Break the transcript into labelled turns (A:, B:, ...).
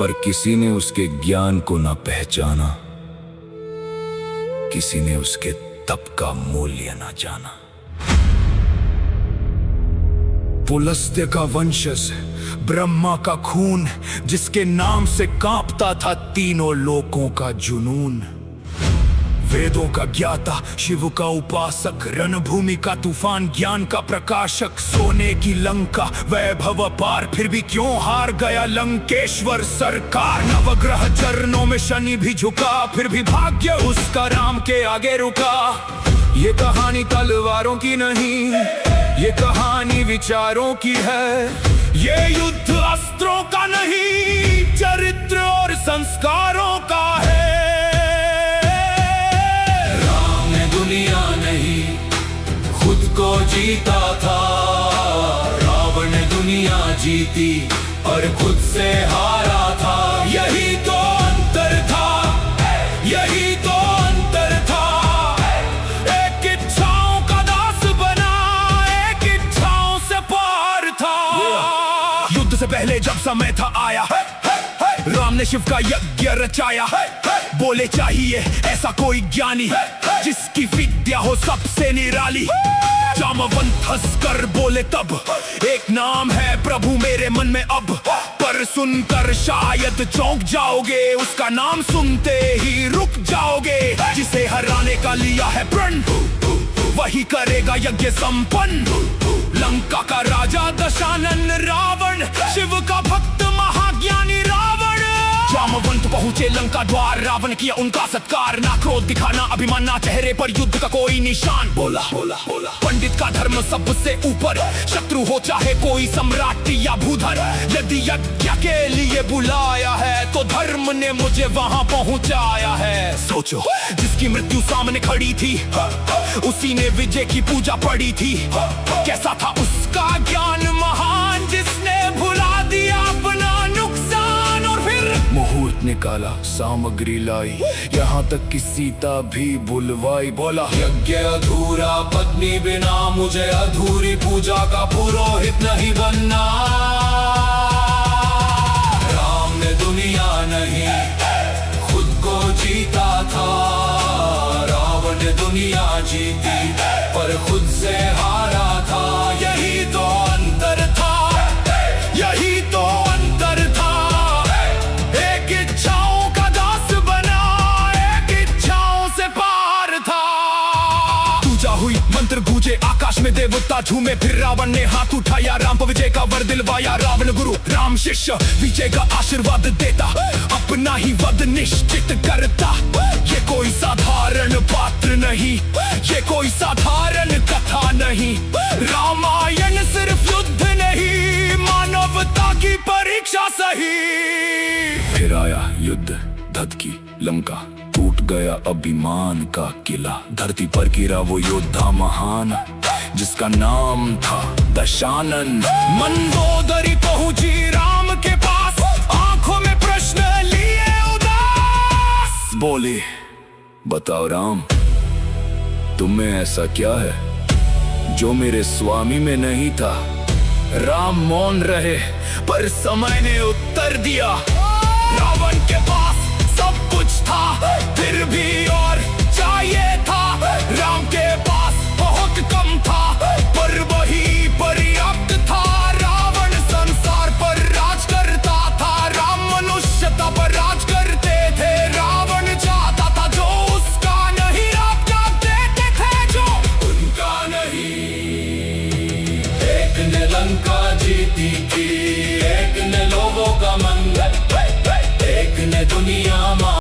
A: पर किसी ने उसके ज्ञान को न पहचाना, किसी ने उसके तप का मूल्य न जाना। पुलस्त्य का वंशज, ब्रह्मा का खून, जिसके नाम से कांपता था तीनों लोकों का जुनून। वेदों का ज्ञाता, शिव का उपासक, रणभूमि का तूफान, ज्ञान का प्रकाशक, सोने की लंका, वैभव पार, फिर भी क्यों हार गया लंकेश्वर सरकार। नवग्रह चरणों में शनि भी झुका, फिर भी भाग्य उसका राम के आगे रुका। ये कहानी तलवारों की नहीं, ये कहानी विचारों की है। ये युद्ध अस्त्रों का नहीं, चरित्र और संस्कारों का है। दुनिया नहीं, खुद को जीता था। रावण ने दुनिया जीती और खुद से हारा था। यही तो अंतर था, यही तो अंतर था। एक इच्छाओं का दास बना, एक इच्छाओं से पार था। युद्ध से पहले जब समय था आया, राम ने शिव का यज्ञ रचाया। बोले चाहिए ऐसा कोई ज्ञानी, जिसकी विद्या हो सबसे निराली। जामवंत हंसकर बोले तब, एक नाम है प्रभु मेरे मन में अब। पर सुनकर शायद चौंक जाओगे, उसका नाम सुनते ही रुक जाओगे। जिसे हराने का लिया है प्रण, वही करेगा यज्ञ संपन्न। लंका का राजा दशानन रावण, शिव का भक्त महाज्ञानी रावण। जामवंत पहुंचे लंका द्वार, रावण किया उनका सत्कार। ना क्रोध दिखाना अभिमान, ना चेहरे पर युद्ध का कोई निशान। बोला बोला बोला, पंडित का धर्म सबसे ऊपर, शत्रु हो चाहे कोई सम्राट या भूधर। यदि यज्ञ के लिए बुलाया है, तो धर्म ने मुझे वहां पहुंचाया है। सोचो, जिसकी मृत्यु सामने खड़ी थी, उसी ने विजय की पूजा पड़ी थी। कैसा था उसका ज्ञान महान, जिसने भुला दिया अपना नुकसान। और फिर मुहूर्त निकाला, सामग्री लाई, यहाँ तक कि सीता भी बुलवाई। बोला, यज्ञ अधूरा, पत्नी बिना मुझे अधूरी पूजा का पुरोहित नहीं बनना। राम ने दुनिया नहीं, खुद को जीता था। रावण ने दुनिया जीती पर खुद से हारा था। यही तो अंतर था, यही तो अंतर था। एक इच्छाओं का दास बना, एक इच्छाओं से पार था। पूजा हुई, मंत्र गूंजे आकाश में, देवता झूमे। फिर रावण ने हाथ उठाया, राम को विजय का वर दिलवाया। रावण गुरु, राम शिष्य, विजय का आशीर्वाद देता। अपना ही वध निश्चित करता। ये कोई साधारण पात्र नहीं, ये कोई साधारण कथा नहीं। रामायण सिर्फ युद्ध नहीं, मानवता की परीक्षा सही। फिर आया युद्ध, धधकी लंका, टूट गया अभिमान का किला। धरती पर गिरा वो योद्धा महान, जिसका नाम था दशानन। मंदोदरी पहुंची राम के पास, आंखों में प्रश्न लिए उदास। बोले, बताओ राम, तुम्हें ऐसा क्या है जो मेरे स्वामी में नहीं था। राम मौन रहे, पर समय ने उत्तर दिया। रावण के पास सब कुछ था, फिर भी और चाहिए था। राम के पास बहुत कम था, पर वही पर्याप्त था। रावण संसार पर राज करता था, राम मनुष्यता पर राज करते थे। रावण चाहता था जो उसका नहीं, आप क्या देते थे जो उनका नहीं। एक ने लंका जीती थी,